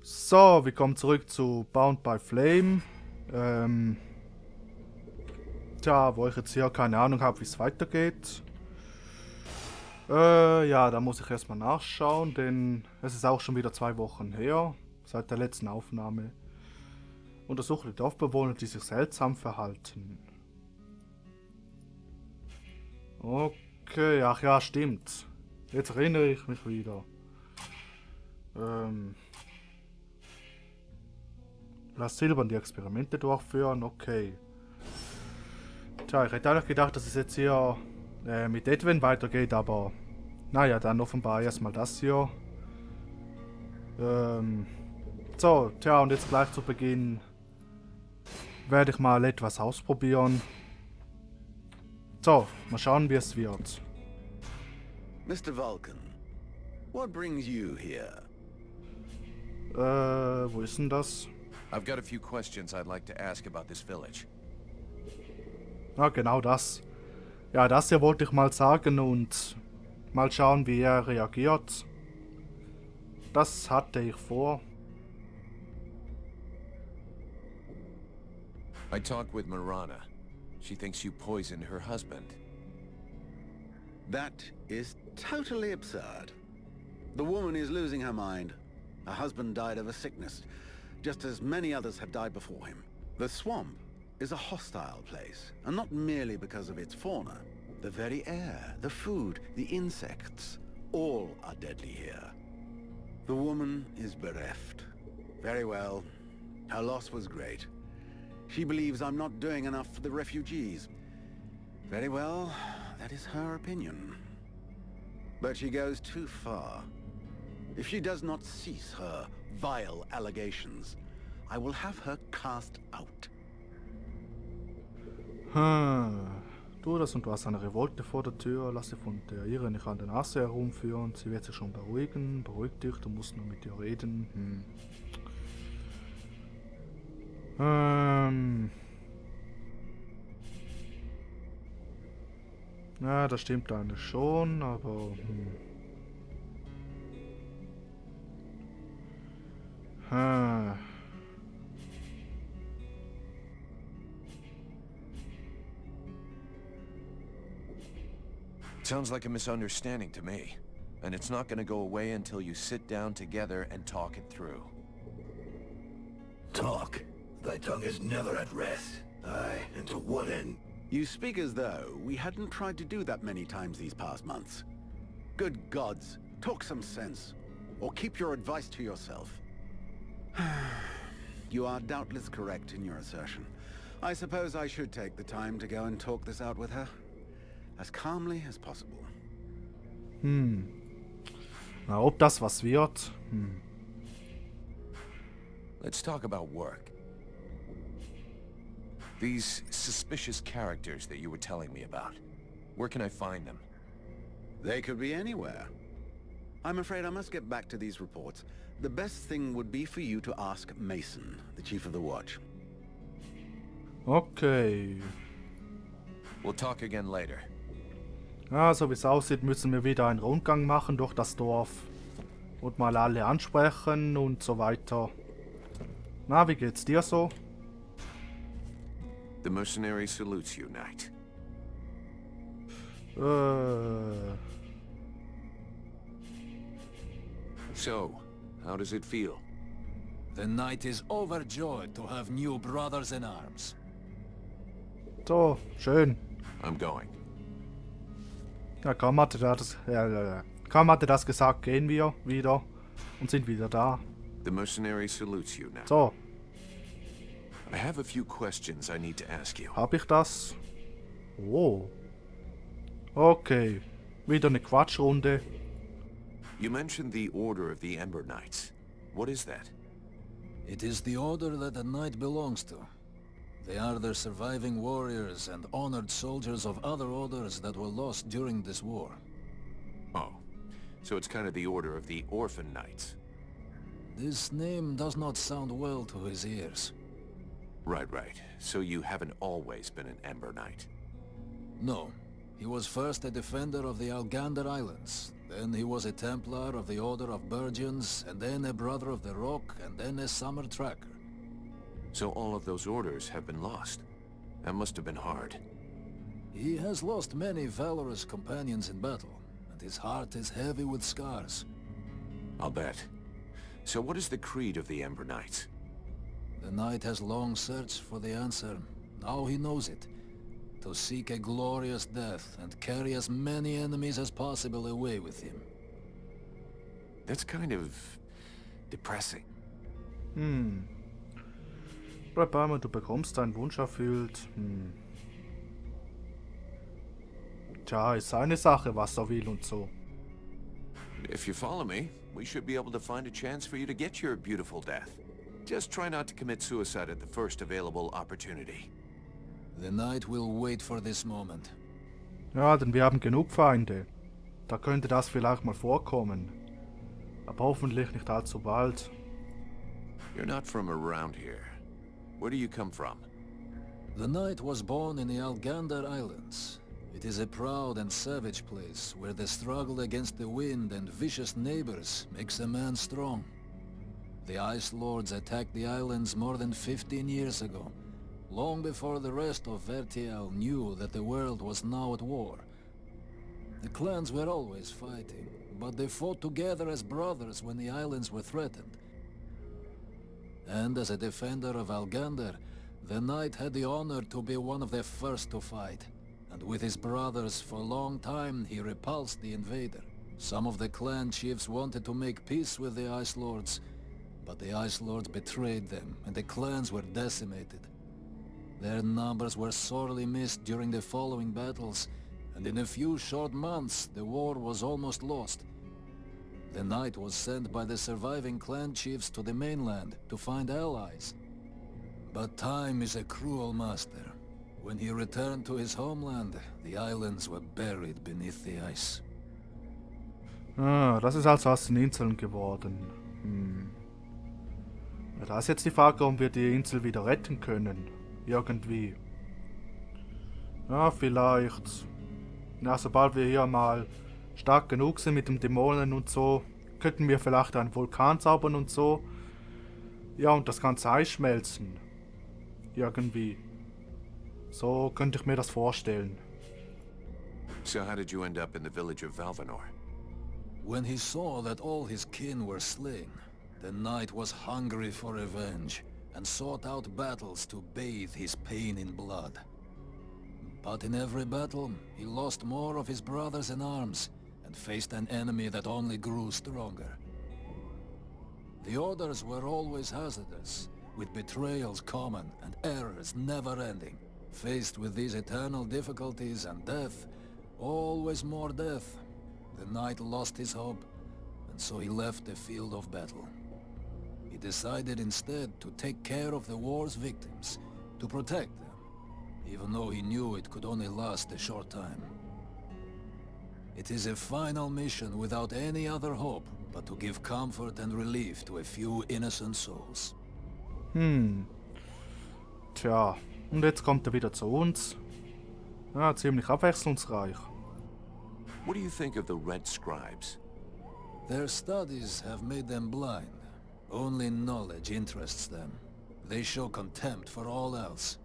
So, wir kommen zurück zu Bound by Flame. Tja, wo ich jetzt hier keine Ahnung habe, wie es weitergeht. Ja, da muss ich erstmal nachschauen, denn es ist auch schon wieder 2 Wochen her, seit der letzten Aufnahme. Untersuche die Dorfbewohner, die sich seltsam verhalten. Okay, ach ja, stimmt. Jetzt erinnere ich mich wieder. Lass Silbern die Experimente durchführen, okay. Tja, ich hätte eigentlich gedacht, dass es jetzt hier mit Edwin weitergeht, aber naja, dann offenbar erstmal das hier. So, tja, und jetzt gleich zu Beginn werde ich mal etwas ausprobieren. So, mal schauen, wie es wird. Mr. Vulcan, what brings you here? Wo ist denn das? I've got a few questions I'd like to ask about this village. Ja, genau das. Ja, das hier wollte ich mal sagen und mal schauen, wie er reagiert. Das hatte ich vor. I talked with Marana. She thinks you poisoned her husband. That is totally absurd. The woman is losing her mind. Her husband died of a sickness, just as many others have died before him. The swamp is a hostile place, and not merely because of its fauna. The very air, the food, the insects, all are deadly here. The woman is bereft. Very well. Her loss was great. She believes I'm not doing enough for the refugees. Very well, that is her opinion. But she goes too far. If she does not cease her vile allegations, I will have her cast out. Du das und du hast eine Revolte vor der Tür. Lass sie von der ihre nicht an der Nase herumführen. Sie wird sich schon beruhigen. Beruhig dich, du musst nur mit ihr reden. Ja, das stimmt eigentlich schon, aber... Sounds like a misunderstanding to me. And it's not gonna go away until you sit down together and talk it through. Talk? Thy tongue is never at rest. Aye, and to what end? You speak as though we hadn't tried to do that many times these past months. Good gods, talk some sense, or keep your advice to yourself. You are doubtless correct in your assertion. I suppose I should take the time to go and talk this out with her, as calmly as possible. Na, ob das was wird? Let's talk about work. These suspicious characters that you were telling me about. Where can I find them? They could be anywhere. I'm afraid I must get back to these reports. The best thing would be for you to ask Mason, the chief of the watch. Okay. We'll talk again later. Ja, so wie es aussieht, müssen wir wieder einen Rundgang machen durch das Dorf. Und mal alle ansprechen und so weiter. Na, wie geht's dir so? The mercenary salutes you, Knight. So, how does it feel? The knight is overjoyed to have new brothers in arms. So, schön. I'm going. Ja, kaum hatte kaum hatte das gesagt, gehen wir wieder und sind wieder da. The mercenary salutes you now. So, I have a few questions I need to ask you. hab ich das? Oh. Okay, wieder eine Quatschrunde. You mentioned the Order of the Ember Knights. What is that? It is the order that the knight belongs to. They are the surviving warriors and honored soldiers of other orders that were lost during this war. Oh, so it's kind of the Order of the Orphan Knights. This name does not sound well to his ears. Right. So you haven't always been an Ember Knight. No. He was first a defender of the Algander Islands, Then he was a Templar of the Order of Virgins, and then a Brother of the Rock, and then a Summer Tracker. So all of those orders have been lost. That must have been hard. He has lost many valorous companions in battle, and his heart is heavy with scars. I'll bet. So what is the creed of the Ember Knights? The knight has long searched for the answer. Now he knows it. To seek a glorious death and carry as many enemies as possible away with him. That's kind of depressing. Bleib einmal, du bekommst deinen Wunsch erfüllt. Tja, ist seine Sache, was er will und so. If you follow me, we should be able to find a chance for you to get your beautiful death. Just try not to commit suicide at the first available opportunity. The knight will wait for this moment. Ja, denn wir haben genug Feinde. Da könnte das vielleicht mal vorkommen. Aber hoffentlich nicht allzu bald. You're not from around here. Where do you come from? The knight was born in the Algander Islands. It is a proud and savage place where the struggle against the wind and vicious neighbors makes a man strong. The Ice Lords attacked the islands more than 15 years ago, long before the rest of Vertiel knew that the world was now at war. The clans were always fighting, but they fought together as brothers when the islands were threatened. And as a defender of Algander, the knight had the honor to be one of the first to fight. And with his brothers for a long time, he repulsed the invader. Some of the clan chiefs wanted to make peace with the Ice Lords, but the Ice Lords betrayed them, and the clans were decimated. Their numbers were sorely missed during the following battles, and in a few short months, the war was almost lost. The knight was sent by the surviving clan chiefs to the mainland to find allies. But time is a cruel master. When he returned to his homeland, the islands were buried beneath the ice. Ah, das ist also aus den Inseln geworden. Ja, da ist jetzt die Frage, ob wir die Insel wieder retten können. Irgendwie. Ja, vielleicht. Ja, sobald wir hier mal stark genug sind mit dem Dämonen und so, könnten wir vielleicht einen Vulkan zaubern und so. Ja, und das ganze Eis schmelzen. Irgendwie. So könnte ich mir das vorstellen. So how did you end up in the village of Valvanor? When he saw that all his kin were slain, the knight was hungry for revenge and sought out battles to bathe his pain in blood. But in every battle, he lost more of his brothers in arms and faced an enemy that only grew stronger. The orders were always hazardous, with betrayals common and errors never-ending. Faced with these eternal difficulties and death, always more death, the knight lost his hope, and so he left the field of battle. He decided instead to take care of the war's victims, to protect them, even though he knew it could only last a short time. It is a final mission without any other hope, but to give comfort and relief to a few innocent souls. Tja, und jetzt kommt er wieder zu uns. Ja, ziemlich abwechslungsreich. What do you think of the Red Scribes? Their studies have made them blind. Only knowledge interests them. They show contempt for all else.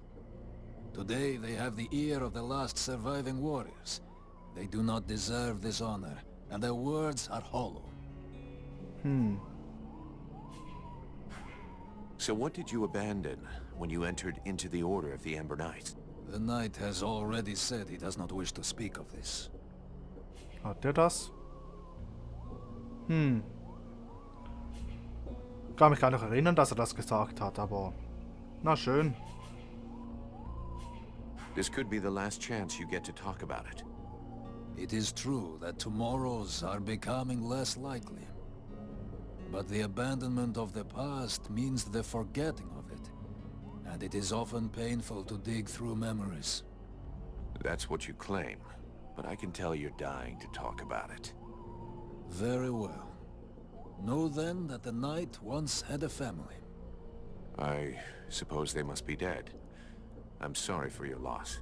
Today they have the ear of the last surviving warriors. They do not deserve this honor, and their words are hollow. So what did you abandon when you entered into the Order of the Ember Knights? The knight has already said he does not wish to speak of this. Hat er das? Kann mich gar nicht erinnern, dass er das gesagt hat, aber na schön. This could be the last chance you get to talk about it. It is true that tomorrows are becoming less likely. But the abandonment of the past means the forgetting of it. And it is often painful to dig through memories. That's what you claim, but I can tell you're dying to talk about it. Very well. Know then that the knight once had a family. I suppose they must be dead. I'm sorry for your loss.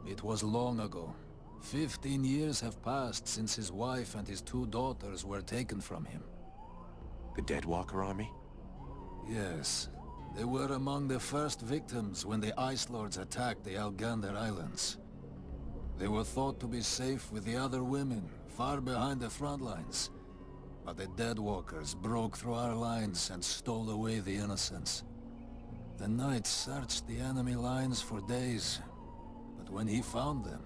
It was long ago. 15 years have passed since his wife and his 2 daughters were taken from him. The Deadwalker army? Yes. They were among the first victims when the Ice Lords attacked the Algander Islands. They were thought to be safe with the other women, far behind the front lines. But the Deadwalkers broke through our lines and stole away the innocents. The Knight searched the enemy lines for days, but when he found them,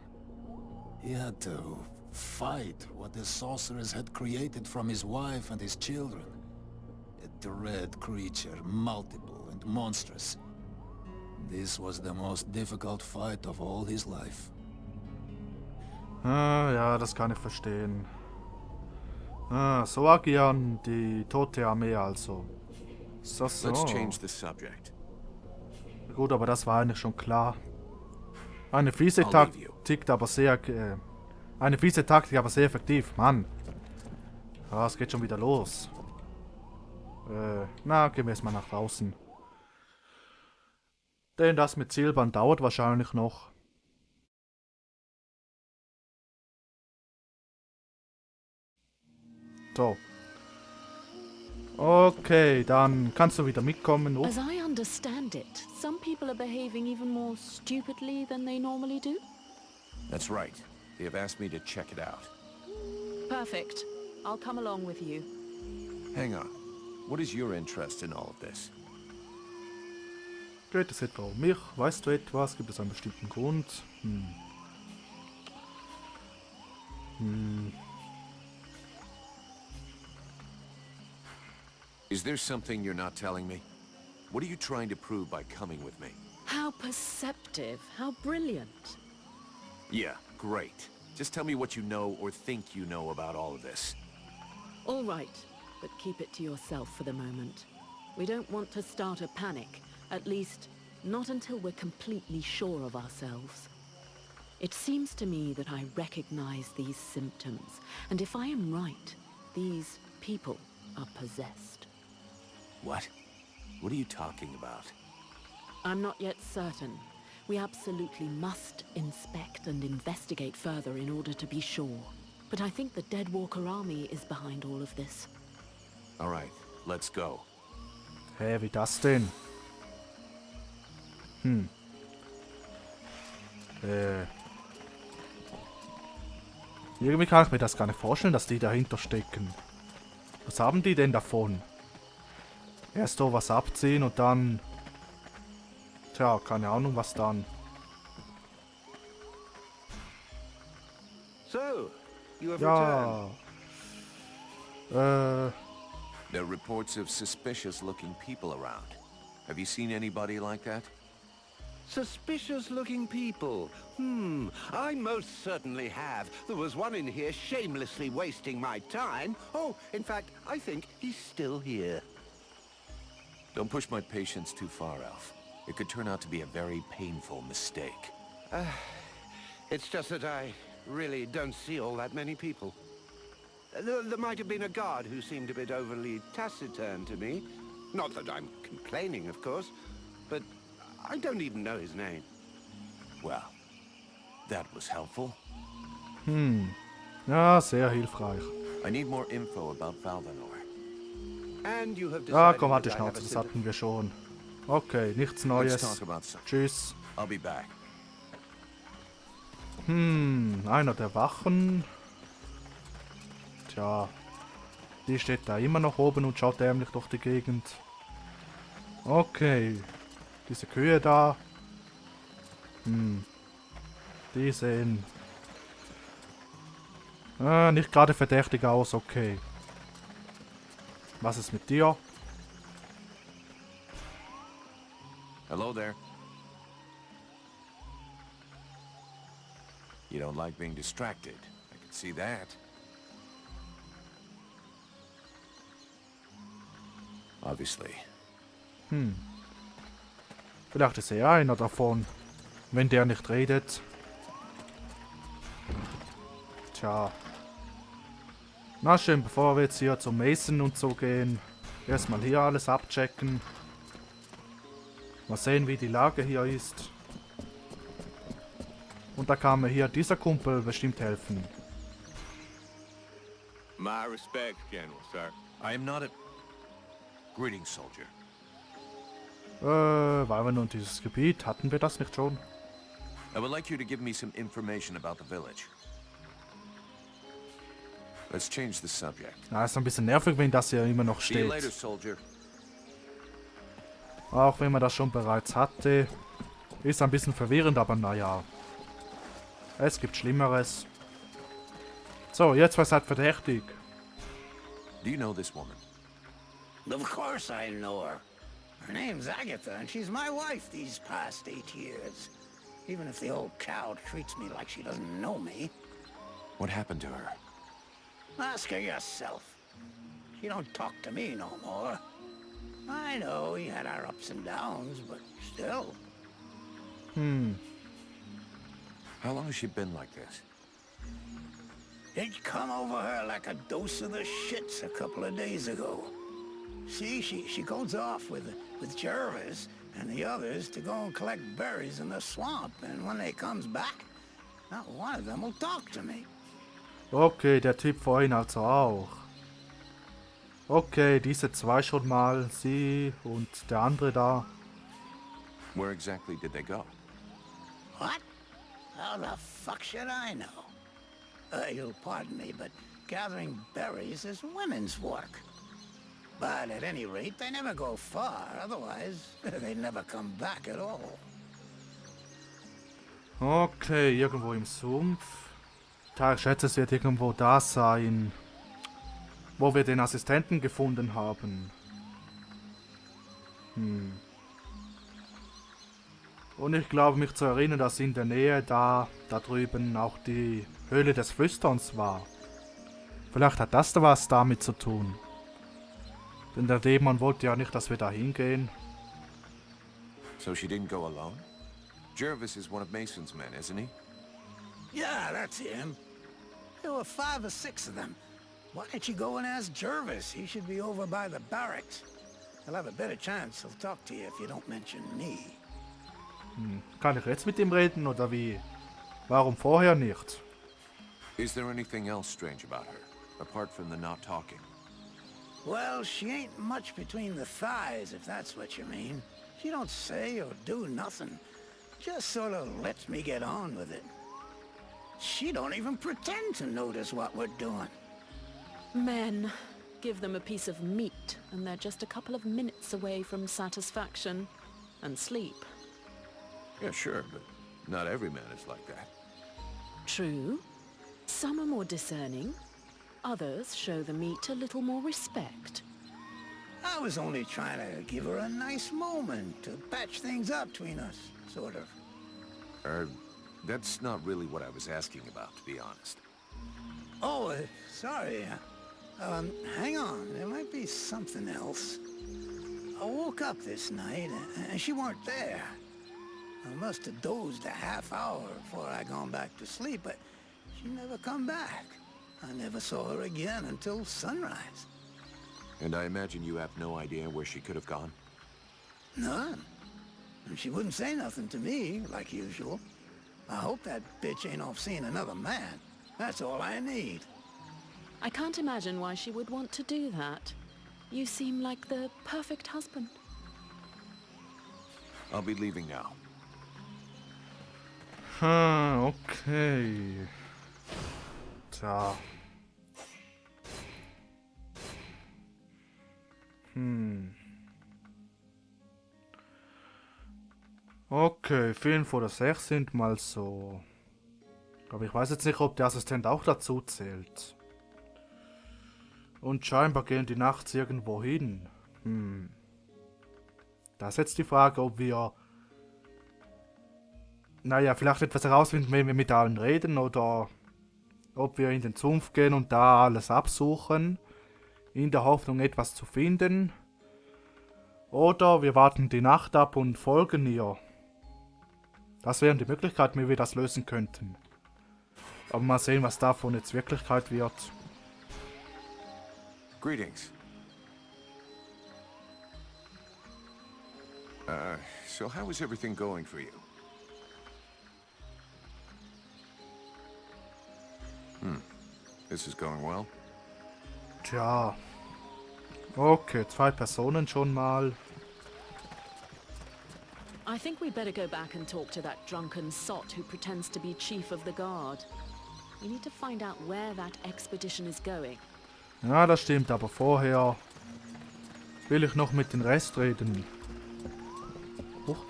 he had to fight what the sorcerers had created from his wife and his children. A dread creature, multiple and monstrous. This was the most difficult fight of all his life. Ah, ja, das kann ich verstehen. Ah, so agieren die tote Armee also. So. Let's change the subject. Gut, aber das war eigentlich schon klar. Eine fiese Taktik, aber sehr... eine fiese Taktik, aber sehr effektiv. Mann. Ah, es geht schon wieder los. Na, gehen wir erstmal nach draußen. Denn das mit Silbern dauert wahrscheinlich noch. So. Okay, dann kannst du wieder mitkommen. As I understand it, some people are behaving even more stupidly than they normally do. That's right. They have asked me to check it out. Perfect. I'll come along with you. Hang on. What is your interest in all of this? Geht es etwa um mich? Weißt du etwas? Gibt es einen bestimmten Grund? Is there something you're not telling me? What are you trying to prove by coming with me? How perceptive. How brilliant. Yeah, great. Just tell me what you know or think you know about all of this. All right, but keep it to yourself for the moment. We don't want to start a panic. At least, not until we're completely sure of ourselves. It seems to me that I recognize these symptoms, and if I am right, these people are possessed. What? What are you talking about? I'm not yet certain. We absolutely must inspect and investigate further in order to be sure. But I think the Deadwalker army is behind all of this. All right, let's go. Hä, wie das denn? Irgendwie kann ich mir das gar nicht vorstellen, dass die dahinter stecken. Was haben die denn davon? Erst so was abziehen und dann... Tja, keine Ahnung, was dann. So, you have Ja. returned. There are reports of suspicious-looking people around. Have you seen anybody like that? Suspicious-looking people. I most certainly have. There was one in here shamelessly wasting my time. Oh, in fact, I think he's still here. Don't push my patience too far, Elf. It could turn out to be a very painful mistake. It's just that I really don't see all that many people. There might have been a guard who seemed a bit overly taciturn to me. Not that I'm complaining, of course, but I don't even know his name. Well, that was helpful. Ja, sehr hilfreich. I need more info about Valvanor. And you have Ja, decided komm, halt die that I have Schnauze, a das sympathy. hatten wir schon. Okay, nichts Let's Neues. talk about something. Tschüss. I'll be back. Einer der Wachen. Tja, die steht da immer noch oben und schaut dämlich durch die Gegend. Okay, diese Kühe da. Die sehen nicht gerade verdächtig aus, okay. Was ist mit dir? Hello there. You don't like being distracted. I can see that. Obviously. Vielleicht ist er einer davon, wenn der nicht redet. Tja. Na schön, bevor wir jetzt hier zum Mason und so gehen, erstmal hier alles abchecken. Mal sehen, wie die Lage hier ist. Und da kann mir hier dieser Kumpel bestimmt helfen. My respects, General, sir. I am not a... Greetings, soldier. Weil wir nun dieses Gebiet, hatten wir das nicht schon? I would like you to give me some information about the village. Let's change the subject. Na, ist ein bisschen nervig, wenn das hier immer noch See you later, steht. soldier. Auch wenn man das schon bereits hatte. Ist ein bisschen verwirrend, aber naja. Es gibt Schlimmeres. So, jetzt was halt verdächtig. Do you know this woman? Of course I know her. Her name's Agatha, and she's my wife these past 8 years. Even if the old cow treats me like she doesn't know me. What happened to her? Ask her yourself. She don't talk to me no more. I know we had our ups and downs, but still. How long has she been like this? It come over her like a dose of the shits a couple of days ago. See, she goes off with Jarvis and the others to go and collect berries in the swamp, and when they comes back, not one of them will talk to me. Okay, der Typ vorhin also auch. Okay, diese zwei schon mal, sie und der andere da. Where exactly did they go? What? How the fuck should I know? You'll pardon me, but gathering berries is women's work. But at any rate, they never go far, otherwise they never come back at all. Okay, irgendwo im Sumpf. Ich schätze, es wird irgendwo da sein, wo wir den Assistenten gefunden haben. Und ich glaube mich zu erinnern, dass in der Nähe da drüben auch die Höhle des Flüsterns war. Vielleicht hat das da was damit zu tun. Denn der Dämon wollte ja nicht, dass wir da hingehen. So she didn't go alone? Jarvis is one of Mason's men, isn't he? Yeah, that's him. There were 5 or 6 of them. Why don't you go and ask Jarvis? He should be over by the barracks. He'll have a better chance. He'll talk to you if you don't mention me. Kann ich jetzt mit ihm reden oder wie? Warum vorher nicht? Is there anything else strange about her, apart from the not talking? Well, she ain't much between the thighs, if that's what you mean. She don't say or do nothing. Just sort of lets me get on with it. She don't even pretend to notice what we're doing. Men. Give them a piece of meat, and they're just a couple of minutes away from satisfaction. And sleep. Yeah, sure, but not every man is like that. True. Some are more discerning. Others show the meat a little more respect. I was only trying to give her a nice moment to patch things up between us, sort of. That's not really what I was asking about, to be honest. Oh, sorry. Hang on. There might be something else. I woke up this night, and she weren't there. I must have dozed a half hour before I gone back to sleep, but she never come back. I never saw her again until sunrise. And I imagine you have no idea where she could have gone? None. And she wouldn't say nothing to me, like usual. I hope that bitch ain't off seeing another man. That's all I need. I can't imagine why she would want to do that. You seem like the perfect husband. I'll be leaving now. Okay. Tja. Okay, 5 oder 6 sind mal so. Aber ich weiß jetzt nicht, ob der Assistent auch dazu zählt. Und scheinbar gehen die nachts irgendwo hin. Da ist jetzt die Frage, ob wir... Naja, vielleicht etwas herausfinden, wenn wir mit allen reden, oder ob wir in den Sumpf gehen und da alles absuchen, in der Hoffnung etwas zu finden. Oder wir warten die Nacht ab und folgen ihr. Das wären die Möglichkeiten, wie wir das lösen könnten. Aber mal sehen, was davon jetzt Wirklichkeit wird. Greetings. So how is everything going for you? This is going well. Tja. Okay, 2 Personen schon mal. I think we better go back and talk to that drunken sot who pretends to be chief of the guard. We need to find out where that expedition is going. Ja, das stimmt, aber vorher will ich noch mit den Rest reden. Huch.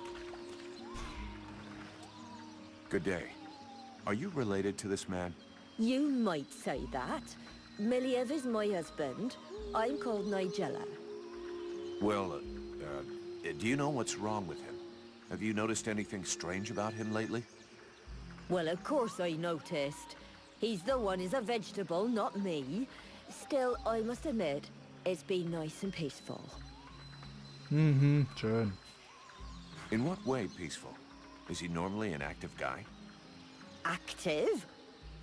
Good day. Are you related to this man? You might say that. Miliev is my husband. I'm called Nigella. Well, do you know what's wrong with him? Have you noticed anything strange about him lately? Well, of course I noticed. He's the one who's a vegetable, not me. Still, I must admit, it's been nice and peaceful. Mhm, schön. In what way peaceful? Is he normally an active guy? Active?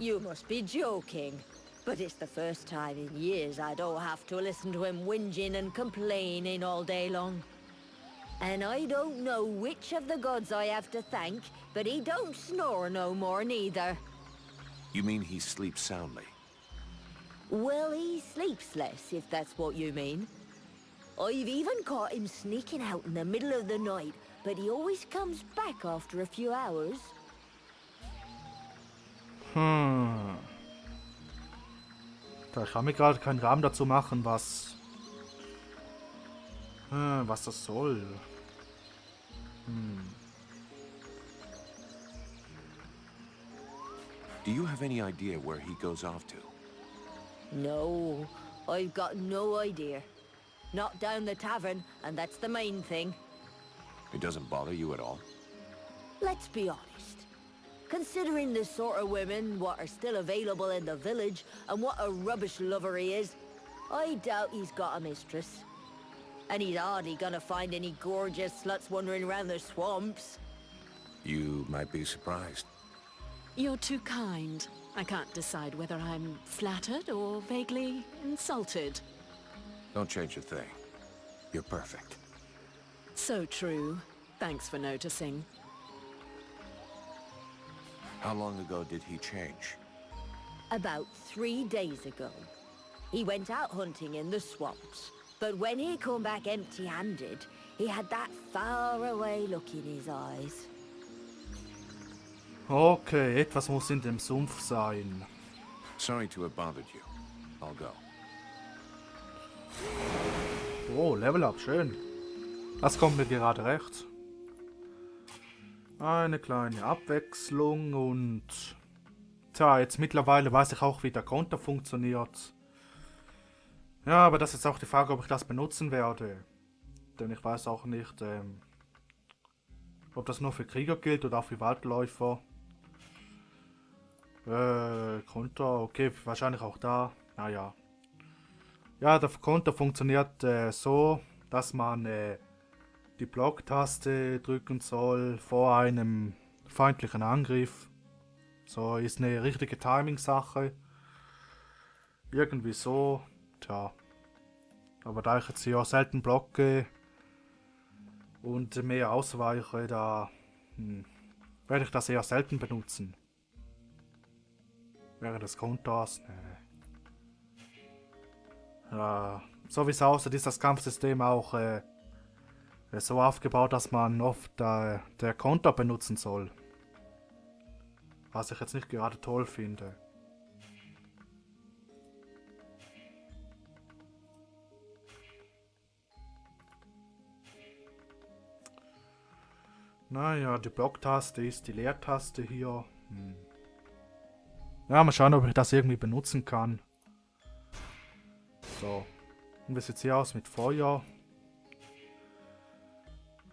You must be joking. But it's the first time in years I don't have to listen to him whinging and complaining all day long. And I don't know which of the gods I have to thank, but he don't snore no more neither. You mean he sleeps soundly? Well, he sleeps less, if that's what you mean. I've even caught him sneaking out in the middle of the night, but he always comes back after a few hours. Ich kann mir gerade keinen Rahmen dazu machen, was das soll. Do you have any idea where he goes off to? No, I've got no idea. Not down the tavern, and that's the main thing. It doesn't bother you at all? Let's be honest. Considering the sort of women what are still available in the village, and what a rubbish lover he is, I doubt he's got a mistress. And he's hardly gonna find any gorgeous sluts wandering around the swamps. You might be surprised. You're too kind. I can't decide whether I'm flattered or vaguely insulted. Don't change a thing. You're perfect. So true. Thanks for noticing. How long ago did he change? About 3 days ago. He went out hunting in the swamps. But when he come back empty-handed, he had that far-away look in his eyes. Okay, etwas muss in dem Sumpf sein. Sorry to have bothered you. I'll go. Oh, Level Up, schön. Das kommt mir gerade recht. Eine kleine Abwechslung und... Tja, jetzt mittlerweile weiß ich auch, wie der Konter funktioniert. Ja, aber das ist auch die Frage, ob ich das benutzen werde. Denn ich weiß auch nicht, ob das nur für Krieger gilt oder auch für Waldläufer. Konter, okay, wahrscheinlich auch da. Naja. Ja, der Konter funktioniert so, dass man die Blocktaste drücken soll vor einem feindlichen Angriff. So, ist eine richtige Timing-Sache. Irgendwie so. Tja. Aber da ich jetzt hier selten blocke und mehr ausweiche, da werde ich das eher selten benutzen. Während des Konters, ja, so wie es aussieht, ist das Kampfsystem auch so aufgebaut, dass man oft der Konter benutzen soll. Was ich jetzt nicht gerade toll finde. Naja, die Blocktaste ist die Leertaste hier. Ja, mal schauen, ob ich das irgendwie benutzen kann. So. Und wie sieht es hier aus mit Feuer?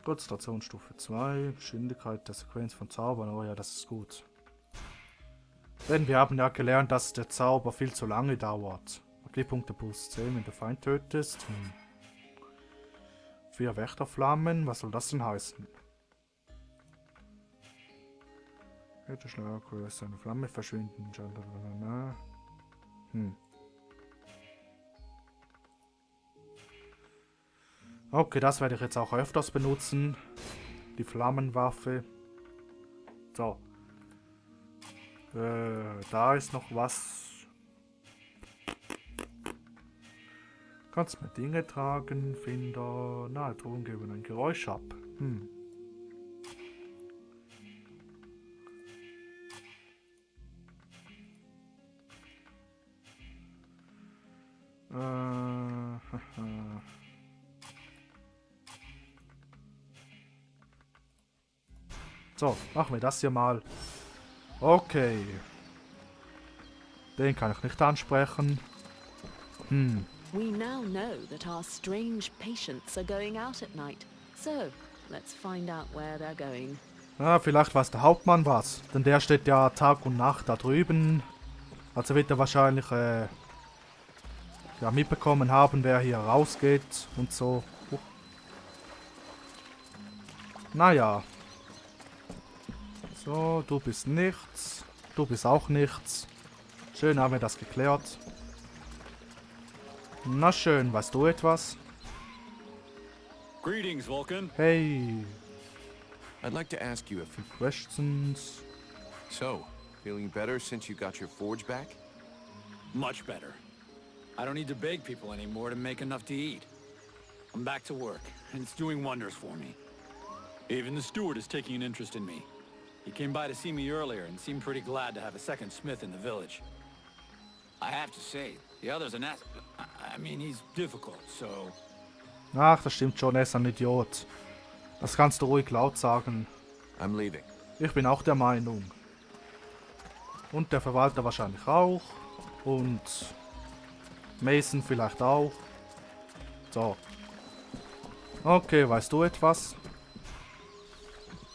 Konzentrationsstufe 2. Geschwindigkeit der Sequenz von Zaubern. Oh ja, das ist gut. Denn wir haben ja gelernt, dass der Zauber viel zu lange dauert. Magiepunkte plus 10, wenn du Feind tötest. 4 Wächterflammen. Was soll das denn heißen? Hätte Schlaggröße, eine Flamme verschwinden. Okay, das werde ich jetzt auch öfters benutzen. Die Flammenwaffe. So. Da ist noch was. Kannst mir Dinge tragen, Finder. Na, Ton geben ein Geräusch ab. So, machen wir das hier mal. Okay. Den kann ich nicht ansprechen. We now know that our strange patients are going out at night. So, let's find out where they're going. Ja, vielleicht weiß der Hauptmann was. Denn der steht ja Tag und Nacht da drüben. Also wird er wahrscheinlich ja, mitbekommen haben, wer hier rausgeht und so. Naja. So, du bist nichts. Du bist auch nichts. Schön haben wir das geklärt. Na schön, weißt du etwas? Greetings, Vulcan. Hey. I'd like to ask you a few Questions. So, feeling better since you got your forge back? Much better. I don't need to beg people anymore to make enough to eat. I'm back to work, and it's doing wonders for me. Even the steward is taking an interest in me. He came by to see me earlier and seemed pretty glad to have a second smith in the village. I have to say, the other's an ass... I mean, he's difficult, so... Ach, das stimmt schon, er ist ein Idiot. Das kannst du ruhig laut sagen. I'm leaving. Ich bin auch der Meinung. Und der Verwalter wahrscheinlich auch. Und Mason vielleicht auch. So. Okay, weißt du etwas?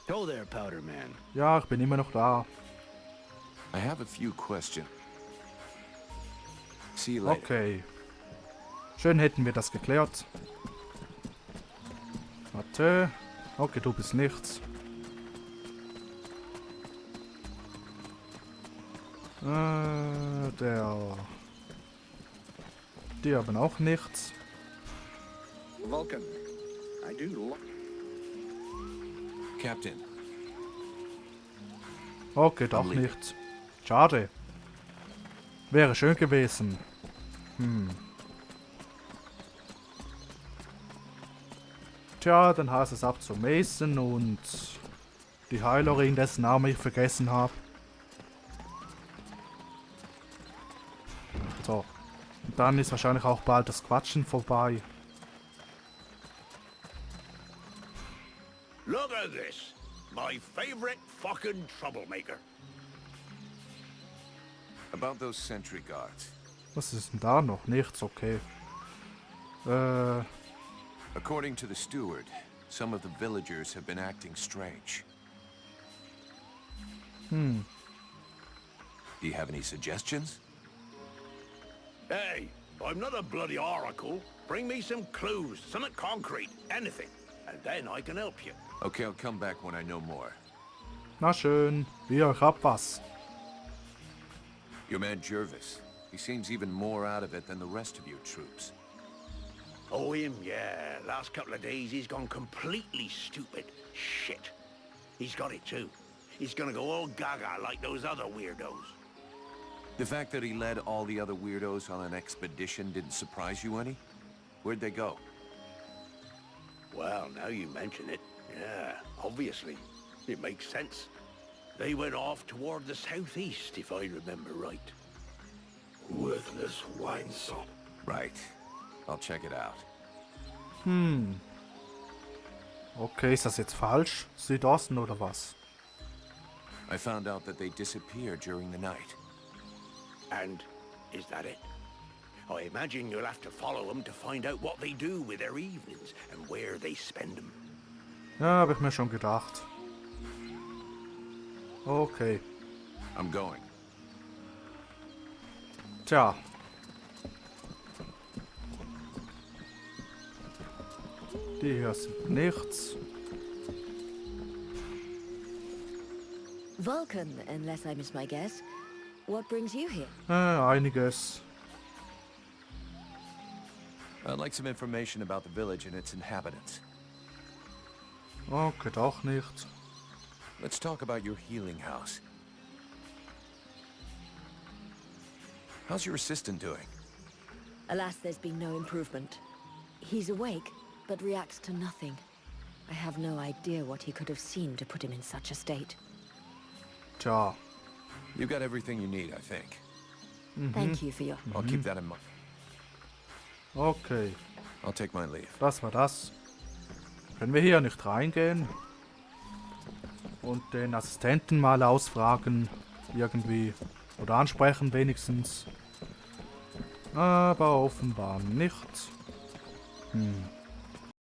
Go there, Powder Man. Ja, ich bin immer noch da. I have a few questions. See you later. Okay. Schön hätten wir das geklärt. Warte. Okay, du bist nichts. Die haben auch nichts. Vulcan, I do. Captain. Okay, doch nichts. Schade. Wäre schön gewesen. Tja, dann heißt es ab zu Mason und die Heilerin, dessen Namen ich vergessen habe. So. Und dann ist wahrscheinlich auch bald das Quatschen vorbei. Look at this. My favorite fucking troublemaker. About those sentry guards. Was ist denn da noch? Nichts, okay. According to the steward, some of the villagers have been acting strange. Do you have any suggestions? Hey, I'm not a bloody oracle. Bring me some clues, something concrete, anything. And then I can help you. Okay, I'll come back when I know more. Na schön. Hier, ich hab was. Your man Jervis. He seems even more out of it than the rest of your troops. Oh, him, yeah. Last couple of days, he's gone completely stupid. Shit. He's got it, too. He's gonna go all gaga like those other weirdos. The fact that he led all the other weirdos on an expedition didn't surprise you any? Where'd they go? Well, now you mention it, yeah, obviously. It makes sense. They went off toward the southeast, if I remember right. Worthless winesop. Right. I'll check it out. Okay, ist das jetzt falsch? Südosten oder was? I found out that they disappeared during the night. And is that it? I imagine you'll have to follow them to find out what they do with their evenings and where they spend them. Ja, habe ich mir schon gedacht. Okay. I'm going. Tja. Die hier sind nichts. Vulcan, unless I miss my guess. What brings you here? Einiges. I'd like some information about the village and its inhabitants. Okay, doch nicht. Let's talk about your healing house. How's your assistant doing? Alas, there's been no improvement. He's awake, but reacts to nothing. I have no idea what he could have seen to put him in such a state. Tja. You got everything you need, I think. Thank you for your... I'll keep that in mind. Okay. I'll take my leave. Das war das. Können wir hier nicht reingehen? Und den Assistenten mal ausfragen. Irgendwie. Oder ansprechen wenigstens. Aber offenbar nicht.